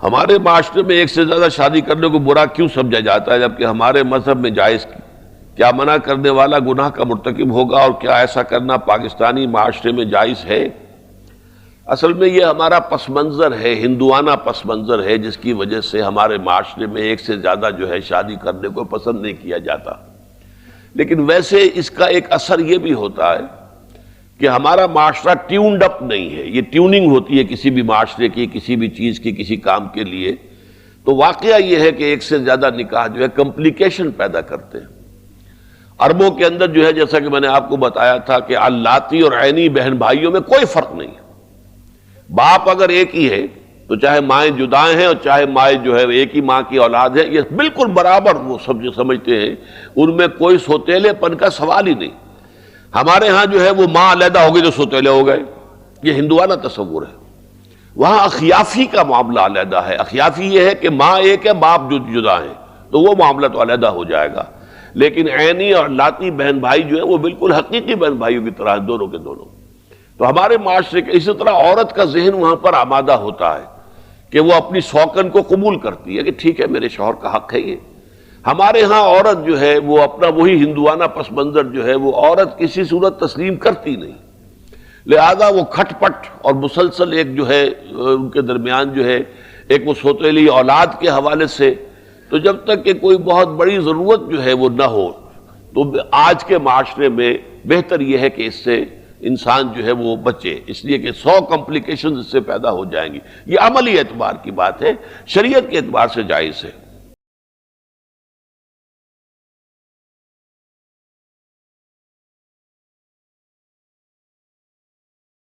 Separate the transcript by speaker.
Speaker 1: ہمارے معاشرے میں ایک سے زیادہ شادی کرنے کو برا کیوں سمجھا جاتا ہے جبکہ ہمارے مذہب میں جائز کی؟ کیا منع کرنے والا گناہ کا مرتکب ہوگا اور کیا ایسا کرنا پاکستانی معاشرے میں جائز ہے؟ اصل میں یہ ہمارا پس منظر ہے، ہندوانہ پس منظر ہے، جس کی وجہ سے ہمارے معاشرے میں ایک سے زیادہ جو ہے شادی کرنے کو پسند نہیں کیا جاتا۔ لیکن ویسے اس کا ایک اثر یہ بھی ہوتا ہے کہ ہمارا معاشرہ ٹیونڈ اپ نہیں ہے۔ یہ ٹیوننگ ہوتی ہے کسی بھی معاشرے کی، کسی بھی چیز کی، کسی کام کے لیے، تو واقعہ یہ ہے کہ ایک سے زیادہ نکاح جو ہے کمپلیکیشن پیدا کرتے ہیں۔ عربوں کے اندر جو ہے، جیسا کہ میں نے آپ کو بتایا تھا کہ اللاتی اور عینی بہن بھائیوں میں کوئی فرق نہیں ہے۔ باپ اگر ایک ہی ہے تو چاہے مائیں جدائیں ہیں اور چاہے مائیں جو ہے ایک ہی ماں کی اولاد ہے، یہ بالکل برابر وہ سمجھتے ہیں، ان میں کوئی سوتیلے پن کا سوال ہی نہیں۔ ہمارے ہاں جو ہے وہ ماں علیحدہ ہو گئی تو سوتیلے ہو گئے، یہ ہندوانہ تصور ہے۔ وہاں اخیافی کا معاملہ علیحدہ ہے۔ اخیافی یہ ہے کہ ماں ایک ہے، باپ جدا ہیں، تو وہ معاملہ تو علیحدہ ہو جائے گا۔ لیکن عینی اور لاتی بہن بھائی جو ہے وہ بالکل حقیقی بہن بھائیوں کی طرح ہیں، دونوں کے دونوں۔ تو ہمارے معاشرے کے اسی طرح عورت کا ذہن وہاں پر آمادہ ہوتا ہے کہ وہ اپنی سوکن کو قبول کرتی ہے کہ ٹھیک ہے، میرے شوہر کا حق ہے یہ۔ ہمارے ہاں عورت جو ہے وہ اپنا وہی ہندوانہ پس منظر جو ہے وہ عورت کسی صورت تسلیم کرتی نہیں، لہذا وہ کھٹ پٹ اور مسلسل ایک جو ہے ان کے درمیان جو ہے ایک وہ سوتیلی اولاد کے حوالے سے، تو جب تک کہ کوئی بہت بڑی ضرورت جو ہے وہ نہ ہو، تو آج کے معاشرے میں بہتر یہ ہے کہ اس سے انسان جو ہے وہ بچے، اس لیے کہ 100 کمپلیکیشنز اس سے پیدا ہو جائیں گی۔ یہ عملی اعتبار کی بات ہے، شریعت کے اعتبار سے جائز ہے۔